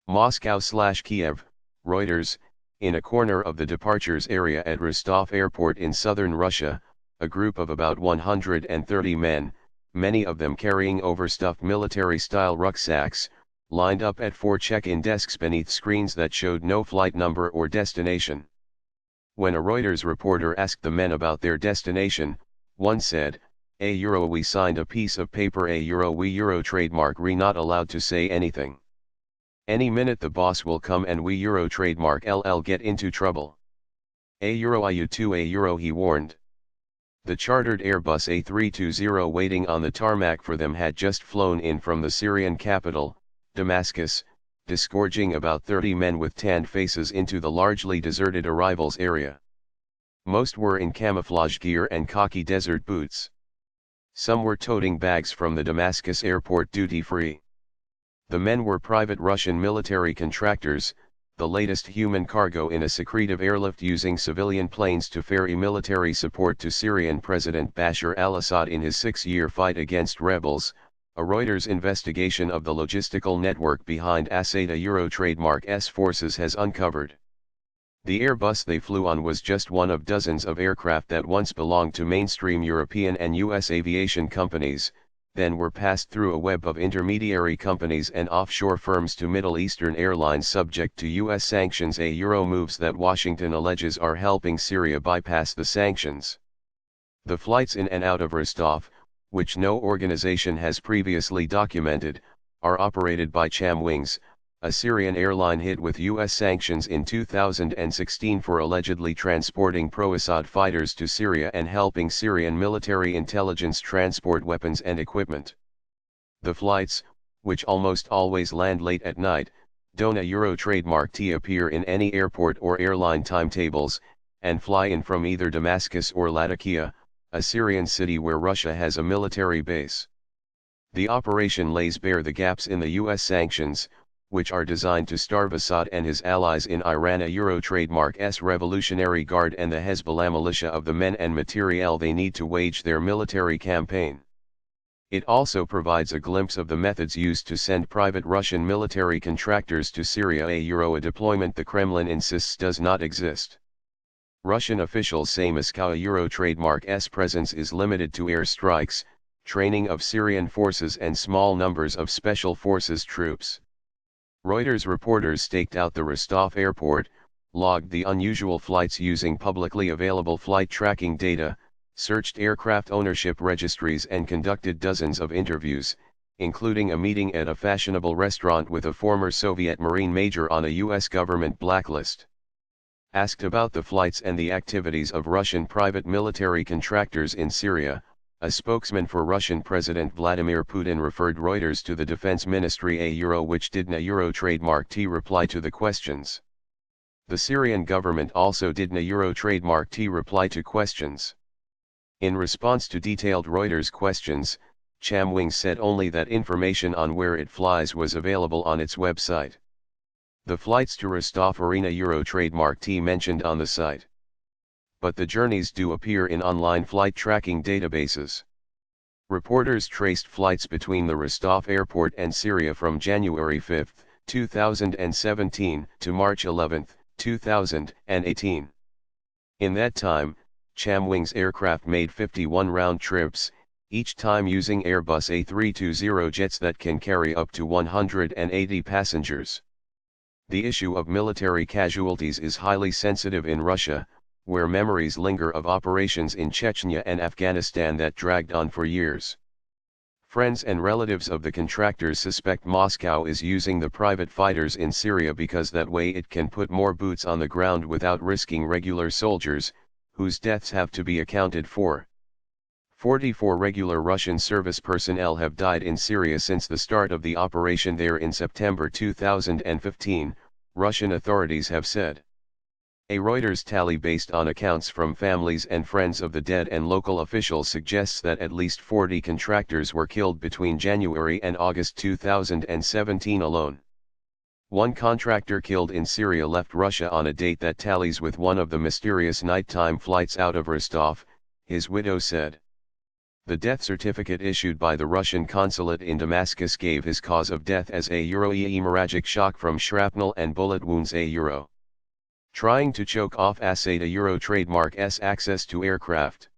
Moscow/Kiev, Reuters. In a corner of the departures area at Rostov Airport in southern Russia, a group of about 130 men, many of them carrying overstuffed military-style rucksacks, lined up at 4 check-in desks beneath screens that showed no flight number or destination. When a Reuters reporter asked the men about their destination, one said, we signed a piece of paper we trademark not allowed to say anything. Any minute the boss will come and we trademark get into trouble. IU2 he warned. The chartered Airbus A320 waiting on the tarmac for them had just flown in from the Syrian capital, Damascus, disgorging about 30 men with tanned faces into the largely deserted arrivals area. Most were in camouflage gear and khaki desert boots. Some were toting bags from the Damascus airport duty-free. The men were private Russian military contractors, the latest human cargo in a secretive airlift using civilian planes to ferry military support to Syrian President Bashar al-Assad in his 6-year fight against rebels. A Reuters investigation of the logistical network behind Assad trademark's forces has uncovered. The Airbus they flew on was just one of dozens of aircraft that once belonged to mainstream European and US aviation companies, then were passed through a web of intermediary companies and offshore firms to Middle Eastern airlines subject to US sanctions. Moves that Washington alleges are helping Syria bypass the sanctions. The flights in and out of Rostov, which no organization has previously documented, are operated by Chamwings, a Syrian airline hit with US sanctions in 2016 for allegedly transporting pro-Assad fighters to Syria and helping Syrian military intelligence transport weapons and equipment. The flights, which almost always land late at night, don't trademark appear in any airport or airline timetables, and fly in from either Damascus or Latakia, a Syrian city where Russia has a military base. The operation lays bare the gaps in the US sanctions, which are designed to starve Assad and his allies in Iran. Trademark's Revolutionary Guard and the Hezbollah militia of the men and materiel they need to wage their military campaign. It also provides a glimpse of the methods used to send private Russian military contractors to Syria. A deployment the Kremlin insists does not exist. Russian officials say Moscow trademark's presence is limited to airstrikes, training of Syrian forces and small numbers of special forces troops. Reuters reporters staked out the Rostov airport, logged the unusual flights using publicly available flight tracking data, searched aircraft ownership registries and conducted dozens of interviews, including a meeting at a fashionable restaurant with a former Soviet Marine major on a US government blacklist. Asked about the flights and the activities of Russian private military contractors in Syria, a spokesman for Russian President Vladimir Putin referred Reuters to the Defense Ministry which didn't trademark reply to the questions. The Syrian government also didn't trademark reply to questions. In response to detailed Reuters questions, Chamwings said only that information on where it flies was available on its website. The flights to Rostov Arena trademark mentioned on the site. But the journeys do appear in online flight tracking databases. Reporters traced flights between the Rostov airport and Syria from January 5, 2017 to March 11, 2018. In that time, Chamwings aircraft made 51 round trips, each time using Airbus A320 jets that can carry up to 180 passengers. The issue of military casualties is highly sensitive in Russia, where memories linger of operations in Chechnya and Afghanistan that dragged on for years. Friends and relatives of the contractors suspect Moscow is using the private fighters in Syria because that way it can put more boots on the ground without risking regular soldiers, whose deaths have to be accounted for. 44 regular Russian service personnel have died in Syria since the start of the operation there in September 2015, Russian authorities have said. A Reuters tally based on accounts from families and friends of the dead and local officials suggests that at least 40 contractors were killed between January and August 2017 alone. One contractor killed in Syria left Russia on a date that tallies with one of the mysterious nighttime flights out of Rostov, his widow said. The death certificate issued by the Russian consulate in Damascus gave his cause of death as a hemorrhagic shock from shrapnel and bullet wounds. Trying to choke off Assad trademark S access to aircraft.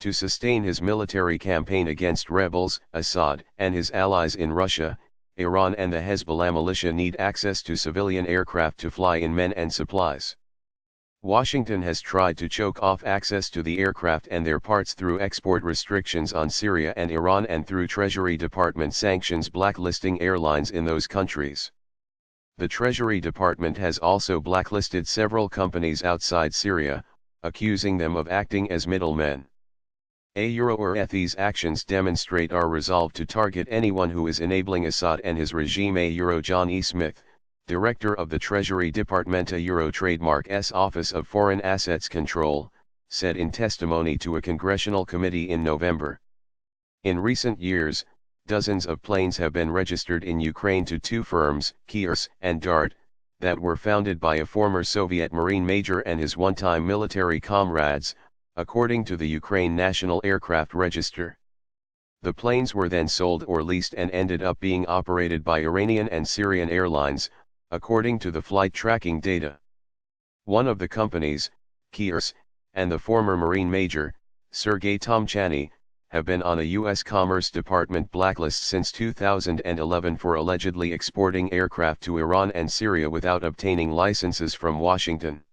To sustain his military campaign against rebels, Assad and his allies in Russia, Iran and the Hezbollah militia need access to civilian aircraft to fly in men and supplies. Washington has tried to choke off access to the aircraft and their parts through export restrictions on Syria and Iran and through Treasury Department sanctions blacklisting airlines in those countries. The Treasury Department has also blacklisted several companies outside Syria, accusing them of acting as middlemen. These actions demonstrate our resolve to target anyone who is enabling Assad and his regime. John E. Smith, Director of the Treasury Department Trademark S Office of Foreign Assets Control, said in testimony to a congressional committee in November. In recent years, dozens of planes have been registered in Ukraine to two firms, Kirs and Dart, that were founded by a former Soviet Marine major and his one-time military comrades, according to the Ukraine National Aircraft Register. The planes were then sold or leased and ended up being operated by Iranian and Syrian airlines, according to the flight tracking data. One of the companies, Kirs, and the former Marine major, Sergei Tomchany, have been on a U.S. Commerce Department blacklist since 2011 for allegedly exporting aircraft to Iran and Syria without obtaining licenses from Washington.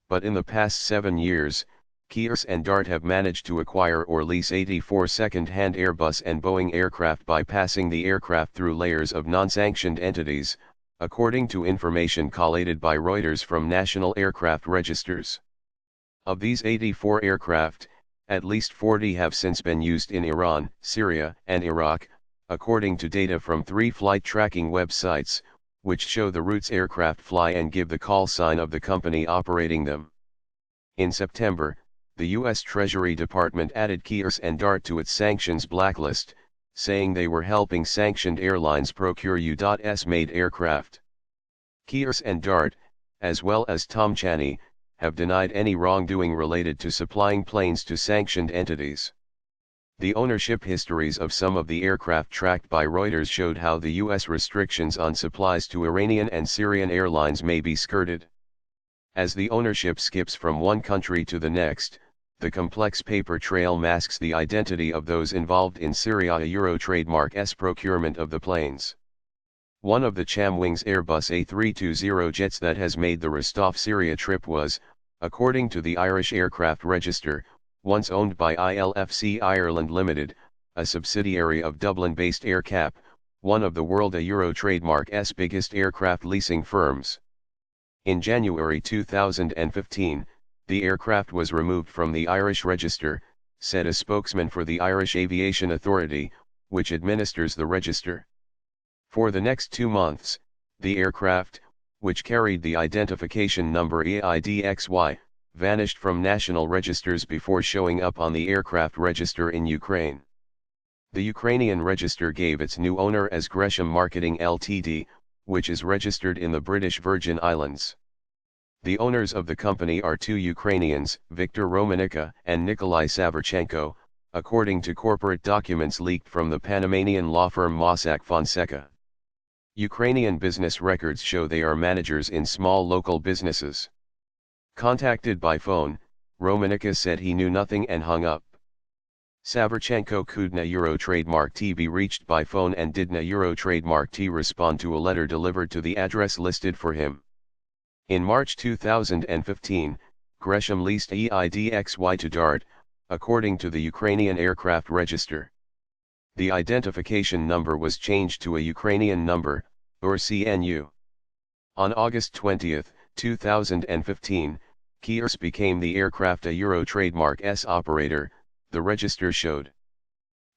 But in the past 7 years, Kirs and Dart have managed to acquire or lease 84 second-hand Airbus and Boeing aircraft by passing the aircraft through layers of non-sanctioned entities, according to information collated by Reuters from national aircraft registers. Of these 84 aircraft, at least 40 have since been used in Iran, Syria, and Iraq, according to data from 3 flight tracking websites, which show the routes aircraft fly and give the call sign of the company operating them. In September, the U.S. Treasury Department added Kirs and Dart to its sanctions blacklist, saying they were helping sanctioned airlines procure U.S.-made aircraft. Kirs and Dart, as well as Tomchany, have denied any wrongdoing related to supplying planes to sanctioned entities. The ownership histories of some of the aircraft tracked by Reuters showed how the U.S. restrictions on supplies to Iranian and Syrian airlines may be skirted. As the ownership skips from one country to the next, the complex paper trail masks the identity of those involved in Syria trademark S procurement of the planes. One of the Chamwings Airbus A320 jets that has made the Rostov Syria trip was, according to the Irish Aircraft Register, once owned by ILFC Ireland Limited, a subsidiary of Dublin-based AerCap, one of the World trademark S biggest aircraft leasing firms. In January 2015, the aircraft was removed from the Irish Register, said a spokesman for the Irish Aviation Authority, which administers the register. For the next 2 months, the aircraft, which carried the identification number EIDXY, vanished from national registers before showing up on the aircraft register in Ukraine. The Ukrainian register gave its new owner as Gresham Marketing Ltd, which is registered in the British Virgin Islands. The owners of the company are 2 Ukrainians, Viktor Romanica and Nikolai Saverchenko, according to corporate documents leaked from the Panamanian law firm Mossack Fonseca. Ukrainian business records show they are managers in small local businesses. Contacted by phone, Romanica said he knew nothing and hung up. Saverchenko could na trademark T be reached by phone and did na trademark T respond to a letter delivered to the address listed for him. In March 2015, Gresham leased EIDXY to Dart, according to the Ukrainian Aircraft Register. The identification number was changed to a Ukrainian number, URCNU. On August 20, 2015, Kirs became the aircraft trademark S operator, the register showed.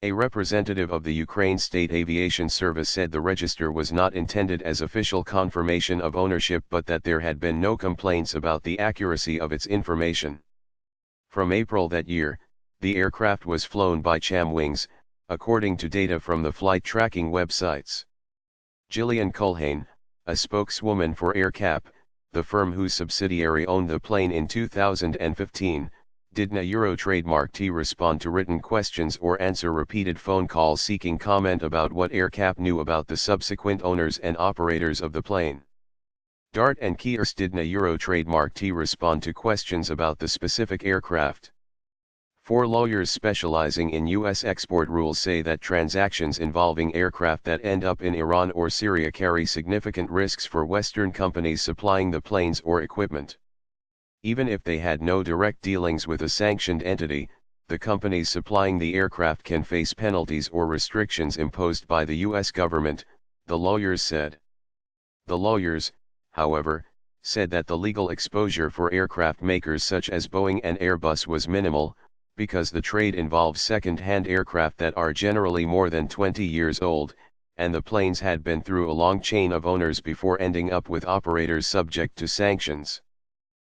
A representative of the Ukraine State Aviation Service said the register was not intended as official confirmation of ownership but that there had been no complaints about the accuracy of its information. From April that year, the aircraft was flown by Chamwings, according to data from the flight tracking websites. Gillian Culhane, a spokeswoman for AerCap, the firm whose subsidiary owned the plane in 2015, Didn't a Euro trademark T respond to written questions or answer repeated phone calls seeking comment about what AerCap knew about the subsequent owners and operators of the plane? DART and Kiers didn't a Euro trademark T respond to questions about the specific aircraft. 4 lawyers specializing in U.S. export rules say that transactions involving aircraft that end up in Iran or Syria carry significant risks for Western companies supplying the planes or equipment. Even if they had no direct dealings with a sanctioned entity, the companies supplying the aircraft can face penalties or restrictions imposed by the U.S. government, the lawyers said. The lawyers, however, said that the legal exposure for aircraft makers such as Boeing and Airbus was minimal, because the trade involves second-hand aircraft that are generally more than 20 years old, and the planes had been through a long chain of owners before ending up with operators subject to sanctions.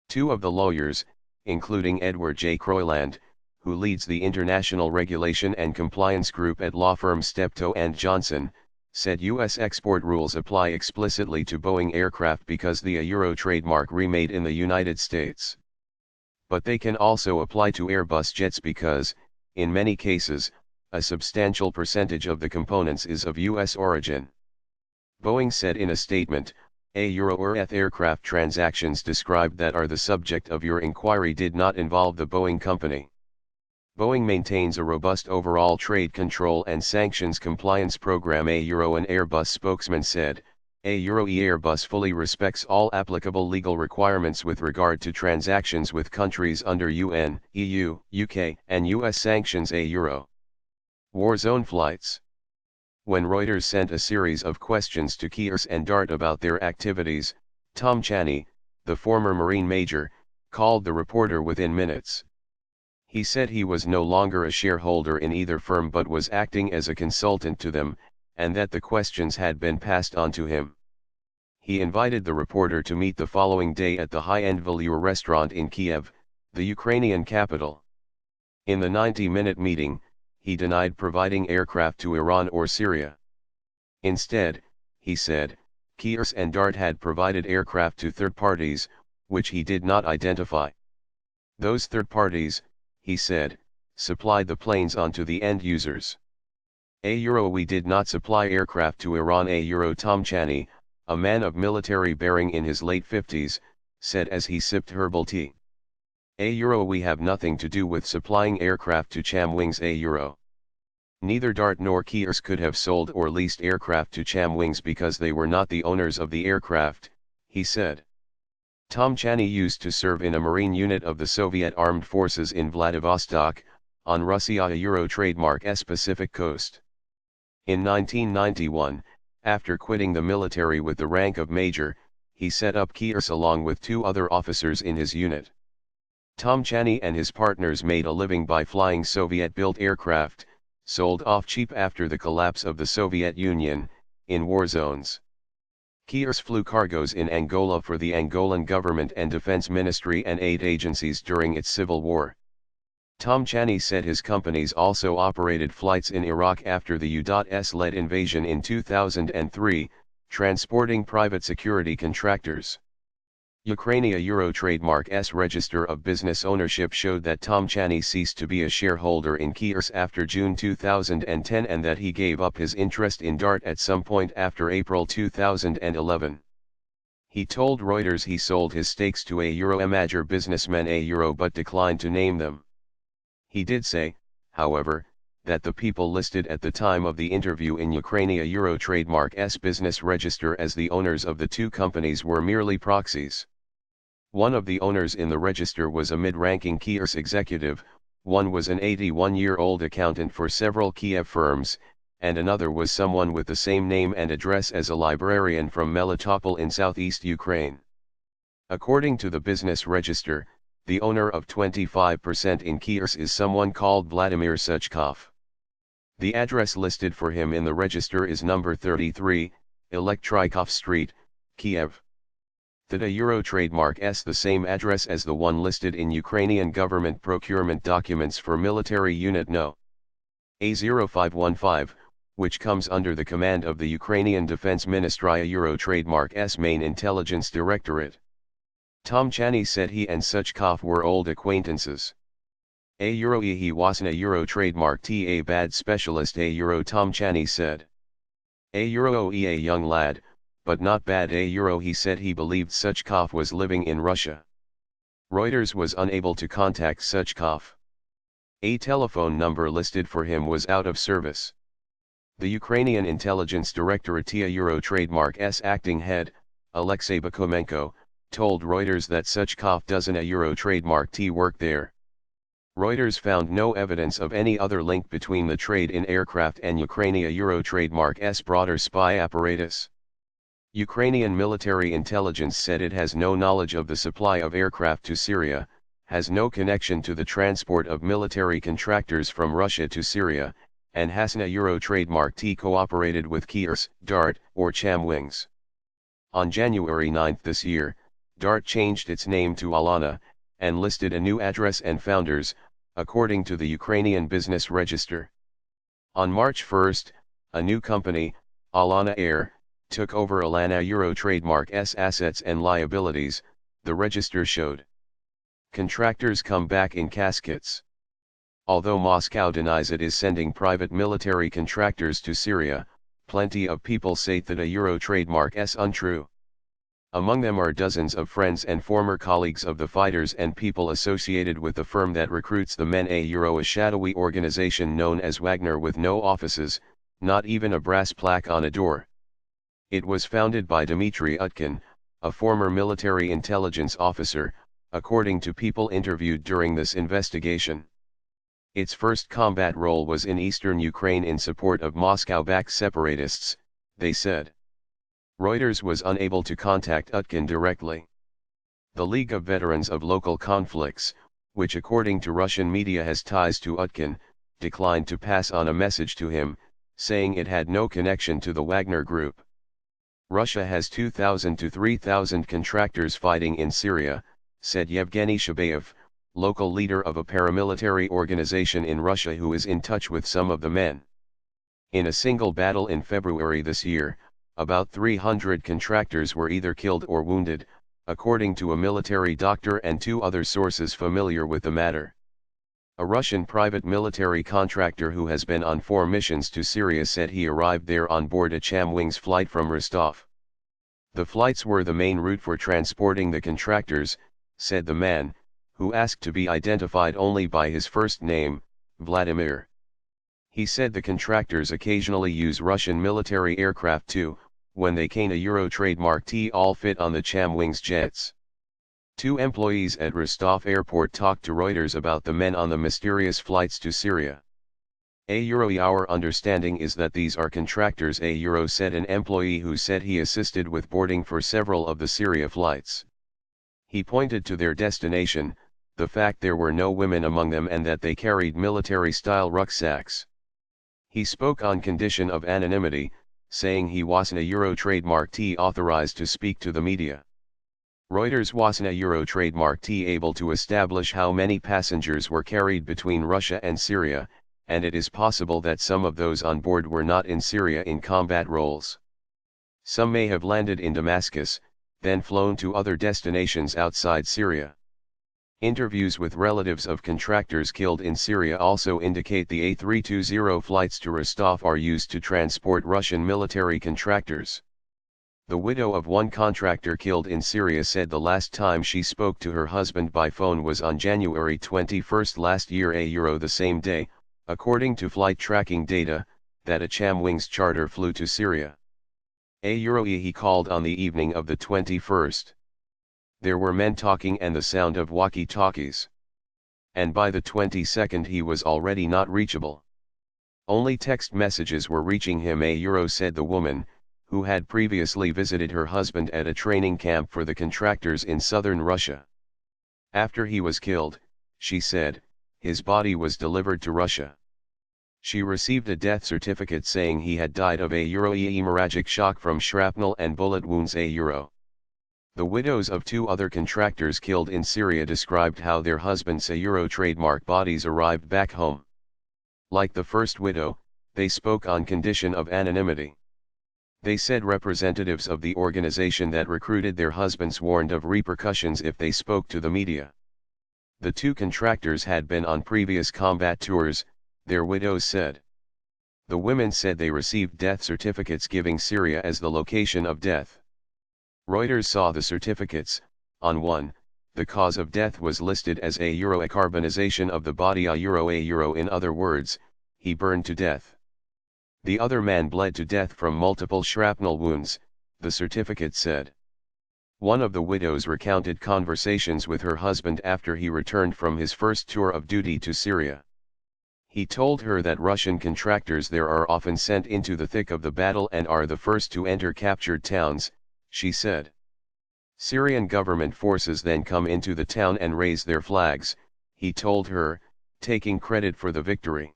2 of the lawyers, including Edward J. Croyland, who leads the International Regulation and Compliance Group at law firm Steptoe & Johnson, said U.S. export rules apply explicitly to Boeing aircraft because the Euro trademark remade in the United States. But they can also apply to Airbus jets because, in many cases, a substantial percentage of the components is of U.S. origin. Boeing said in a statement, "A Euro or ETH aircraft transactions described that are the subject of your inquiry did not involve the Boeing company." Boeing maintains a robust overall trade control and sanctions compliance program, a Euro and Airbus spokesman said. A Euro Airbus fully respects all applicable legal requirements with regard to transactions with countries under UN, EU, UK, and US sanctions. A Euro Warzone flights. When Reuters sent a series of questions to Kiers and DART about their activities, Tom Chaney, the former Marine major, called the reporter within minutes. He said he was no longer a shareholder in either firm but was acting as a consultant to them, and that the questions had been passed on to him. He invited the reporter to meet the following day at the high-end Velour restaurant in Kiev, the Ukrainian capital. In the 90-minute meeting, he denied providing aircraft to Iran or Syria. Instead, he said, Kiers and DART had provided aircraft to third parties, which he did not identify. Those third parties, he said, supplied the planes onto the end users. A Euro we did not supply aircraft to Iran. A Euro Tom Chaney, a man of military bearing in his late 50s, said as he sipped herbal tea. A Euro we have nothing to do with supplying aircraft to Chamwings. A Euro. Neither DART nor Kiers could have sold or leased aircraft to Chamwings because they were not the owners of the aircraft, he said. Tom Chaney used to serve in a marine unit of the Soviet Armed Forces in Vladivostok, on Russia Euro trademark's Pacific coast. In 1991, after quitting the military with the rank of major, he set up Kiers along with 2 other officers in his unit. Tom Chaney and his partners made a living by flying Soviet-built aircraft, sold off cheap after the collapse of the Soviet Union, in war zones. Kiers flew cargoes in Angola for the Angolan government and defense ministry and aid agencies during its civil war. Tom Chaney said his companies also operated flights in Iraq after the U.S.-led invasion in 2003, transporting private security contractors. Ukrainia Euro trademark's register of business ownership showed that Tom Chaney ceased to be a shareholder in Kiers after June 2010 and that he gave up his interest in DART at some point after April 2011. He told Reuters he sold his stakes to a Euro major businessmen a Euro but declined to name them. He did say, however, that the people listed at the time of the interview in Ukrainia Euro trademark's business register as the owners of the 2 companies were merely proxies. One of the owners in the register was a mid-ranking Kiers executive, one was an 81-year-old accountant for several Kiev firms, and another was someone with the same name and address as a librarian from Melitopol in southeast Ukraine. According to the business register, the owner of 25% in Kiers is someone called Vladimir Suchkov. The address listed for him in the register is number 33, Elektrikov Street, Kiev. The Euro trademark's the same address as the one listed in Ukrainian government procurement documents for military unit No. A0515, which comes under the command of the Ukrainian Defense Ministry Euro trademark's main intelligence directorate. Tom Chaney said he and Suchkov were old acquaintances. A Euro he wasn't a Euro trademark ta bad specialist a Euro Tom Chaney said. A Euro a young lad, but not bad a Euro he said he believed Suchkov was living in Russia. Reuters was unable to contact Suchkov. A telephone number listed for him was out of service. The Ukrainian intelligence directorate Euro trademark's acting head, Alexei Bakumenko, told Reuters that Suchkov doesn't a Euro trademark work there. Reuters found no evidence of any other link between the trade in aircraft and Ukrainia Euro trademark's broader spy apparatus. Ukrainian military intelligence said it has no knowledge of the supply of aircraft to Syria, has no connection to the transport of military contractors from Russia to Syria, and hasn't a Euro trademark cooperated with Kirs, Dart, or Chamwings. On January 9 this year, Dart changed its name to Alana, and listed a new address and founders, according to the Ukrainian Business Register. On March 1, a new company, Alana Air, took over Alana Euro trademark's assets and liabilities, the register showed. Contractors come back in caskets. Although Moscow denies it is sending private military contractors to Syria, plenty of people say that a Euro trademark is untrue. Among them are dozens of friends and former colleagues of the fighters and people associated with the firm that recruits the men a Euro a shadowy organization known as Wagner with no offices, not even a brass plaque on a door. It was founded by Dmitry Utkin, a former military intelligence officer, according to people interviewed during this investigation. Its first combat role was in eastern Ukraine in support of Moscow-backed separatists, they said. Reuters was unable to contact Utkin directly. The League of Veterans of Local Conflicts, which according to Russian media has ties to Utkin, declined to pass on a message to him, saying it had no connection to the Wagner Group. Russia has 2,000 to 3,000 contractors fighting in Syria, said Yevgeny Shabayev, local leader of a paramilitary organization in Russia who is in touch with some of the men. In a single battle in February this year, about 300 contractors were either killed or wounded, according to a military doctor and two other sources familiar with the matter. A Russian private military contractor who has been on 4 missions to Syria said he arrived there on board a Chamwings flight from Rostov. The flights were the main route for transporting the contractors, said the man, who asked to be identified only by his first name, Vladimir. He said the contractors occasionally use Russian military aircraft too, when they can a Euro trademark all fit on the Chamwings jets. 2 employees at Rostov airport talked to Reuters about the men on the mysterious flights to Syria. A Euro our understanding is that these are contractors a Euro said an employee who said he assisted with boarding for several of the Syria flights. He pointed to their destination, the fact there were no women among them and that they carried military-style rucksacks. He spoke on condition of anonymity, saying he wasn't a Euro trademark authorized to speak to the media. Reuters wasn't a Euro trademark able to establish how many passengers were carried between Russia and Syria, and it is possible that some of those on board were not in Syria in combat roles. Some may have landed in Damascus, then flown to other destinations outside Syria. Interviews with relatives of contractors killed in Syria also indicate the A320 flights to Rostov are used to transport Russian military contractors. The widow of one contractor killed in Syria said the last time she spoke to her husband by phone was on January 21 last year a Euro the same day, according to flight tracking data, that a Chamwings charter flew to Syria. A Euro he called on the evening of the 21st. There were men talking and the sound of walkie-talkies. And by the 22nd he was already not reachable. Only text messages were reaching him a Euro said the woman, who had previously visited her husband at a training camp for the contractors in southern Russia. After he was killed, she said, his body was delivered to Russia. She received a death certificate saying he had died of a Euro hemorrhagic shock from shrapnel and bullet wounds a Euro. The widows of 2 other contractors killed in Syria described how their husbands' a Euro trademark bodies arrived back home. Like the first widow, they spoke on condition of anonymity. They said representatives of the organization that recruited their husbands warned of repercussions if they spoke to the media. The two contractors had been on previous combat tours, their widows said. The women said they received death certificates giving Syria as the location of death. Reuters saw the certificates. On one, the cause of death was listed as a carbonization of the body in other words, he burned to death. The other man bled to death from multiple shrapnel wounds, the certificate said. One of the widows recounted conversations with her husband after he returned from his first tour of duty to Syria. He told her that Russian contractors there are often sent into the thick of the battle and are the first to enter captured towns, she said. Syrian government forces then come into the town and raise their flags, he told her, taking credit for the victory.